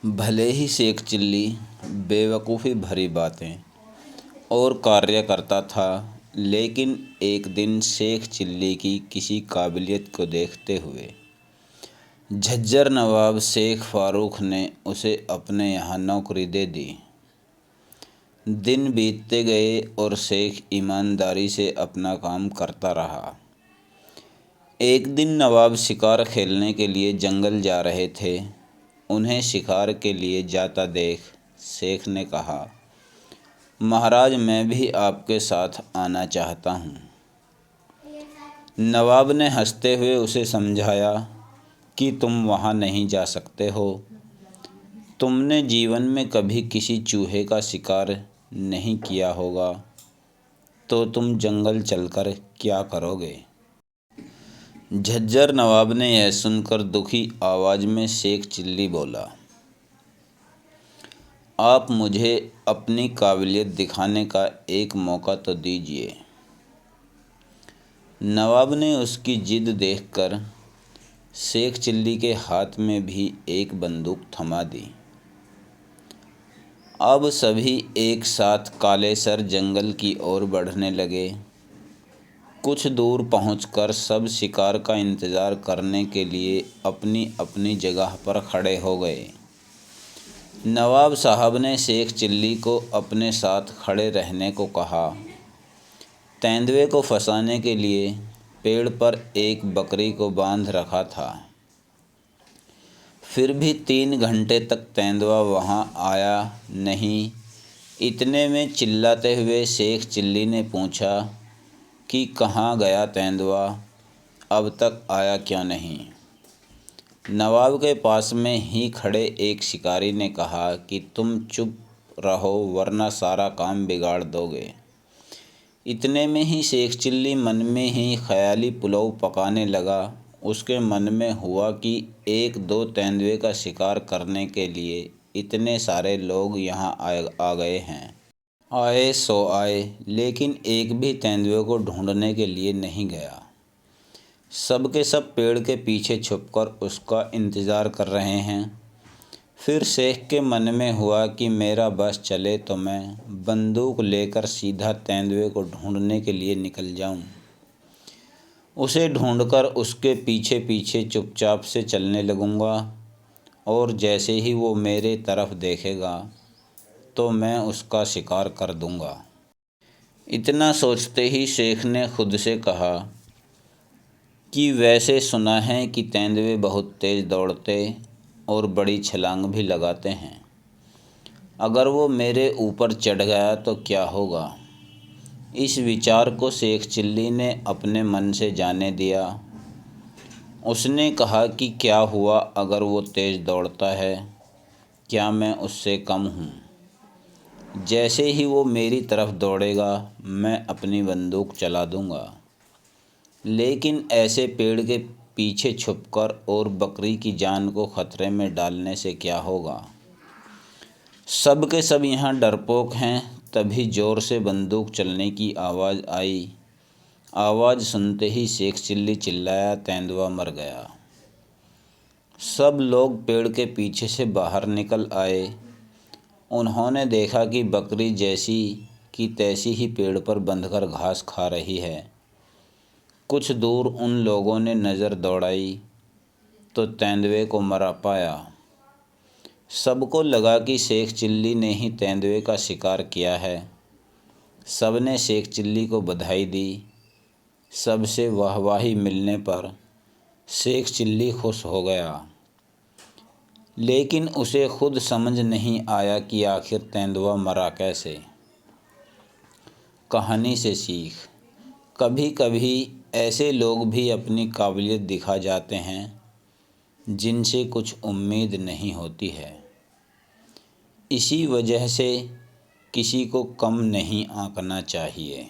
भले ही शेख चिल्ली बेवकूफ़ी भरी बातें और कार्य करता था, लेकिन एक दिन शेख चिल्ली की किसी काबिलियत को देखते हुए झज्जर नवाब शेख फारूक ने उसे अपने यहाँ नौकरी दे दी। दिन बीतते गए और शेख ईमानदारी से अपना काम करता रहा। एक दिन नवाब शिकार खेलने के लिए जंगल जा रहे थे। उन्हें शिकार के लिए जाता देख शेख ने कहा, महाराज, मैं भी आपके साथ आना चाहता हूँ। नवाब ने हंसते हुए उसे समझाया कि तुम वहाँ नहीं जा सकते हो। तुमने जीवन में कभी किसी चूहे का शिकार नहीं किया होगा, तो तुम जंगल चलकर क्या करोगे। झज्जर नवाब ने यह सुनकर दुखी आवाज़ में शेख चिल्ली बोला, आप मुझे अपनी काबिलियत दिखाने का एक मौका तो दीजिए। नवाब ने उसकी जिद देखकर शेख चिल्ली के हाथ में भी एक बंदूक थमा दी। अब सभी एक साथ कालेसर जंगल की ओर बढ़ने लगे। कुछ दूर पहुंचकर सब शिकार का इंतज़ार करने के लिए अपनी अपनी जगह पर खड़े हो गए। नवाब साहब ने शेख चिल्ली को अपने साथ खड़े रहने को कहा। तेंदुए को फंसाने के लिए पेड़ पर एक बकरी को बांध रखा था। फिर भी 3 घंटे तक तेंदुआ वहाँ आया नहीं। इतने में चिल्लाते हुए शेख चिल्ली ने पूछा कि कहाँ गया तेंदुआ, अब तक आया क्यों नहीं। नवाब के पास में ही खड़े एक शिकारी ने कहा कि तुम चुप रहो, वरना सारा काम बिगाड़ दोगे। इतने में ही शेख चिल्ली मन में ही ख्याली पुलाव पकाने लगा। उसके मन में हुआ कि 1-2 तेंदुए का शिकार करने के लिए इतने सारे लोग यहाँ आ गए हैं। आए सो आए, लेकिन एक भी तेंदुए को ढूंढने के लिए नहीं गया। सब के सब पेड़ के पीछे छुपकर उसका इंतज़ार कर रहे हैं। फिर शेख के मन में हुआ कि मेरा बस चले तो मैं बंदूक लेकर सीधा तेंदुए को ढूंढने के लिए निकल जाऊं। उसे ढूंढकर उसके पीछे पीछे चुपचाप से चलने लगूंगा, और जैसे ही वो मेरे तरफ देखेगा तो मैं उसका शिकार कर दूंगा। इतना सोचते ही शेख ने खुद से कहा कि वैसे सुना है कि तेंदुए बहुत तेज़ दौड़ते और बड़ी छलांग भी लगाते हैं। अगर वो मेरे ऊपर चढ़ गया तो क्या होगा। इस विचार को शेख चिल्ली ने अपने मन से जाने दिया। उसने कहा कि क्या हुआ अगर वो तेज़ दौड़ता है, क्या मैं उससे कम हूँ। जैसे ही वो मेरी तरफ दौड़ेगा मैं अपनी बंदूक चला दूँगा। लेकिन ऐसे पेड़ के पीछे छुपकर और बकरी की जान को खतरे में डालने से क्या होगा। सब के सब यहाँ डरपोक हैं। तभी ज़ोर से बंदूक चलने की आवाज़ आई। आवाज़ सुनते ही शेख चिल्ली चिल्लाया, तेंदुआ मर गया। सब लोग पेड़ के पीछे से बाहर निकल आए। उन्होंने देखा कि बकरी जैसी की तैसी ही पेड़ पर बंधकर घास खा रही है। कुछ दूर उन लोगों ने नज़र दौड़ाई तो तेंदुए को मरा पाया। सबको लगा कि शेख चिल्ली ने ही तेंदुए का शिकार किया है। सब ने शेख चिल्ली को बधाई दी। सबसे वाहवाही मिलने पर शेख चिल्ली खुश हो गया, लेकिन उसे खुद समझ नहीं आया कि आखिर तेंदुआ मरा कैसे। कहानी से सीख, कभी कभी ऐसे लोग भी अपनी काबिलियत दिखा जाते हैं जिनसे कुछ उम्मीद नहीं होती है। इसी वजह से किसी को कम नहीं आंकना चाहिए।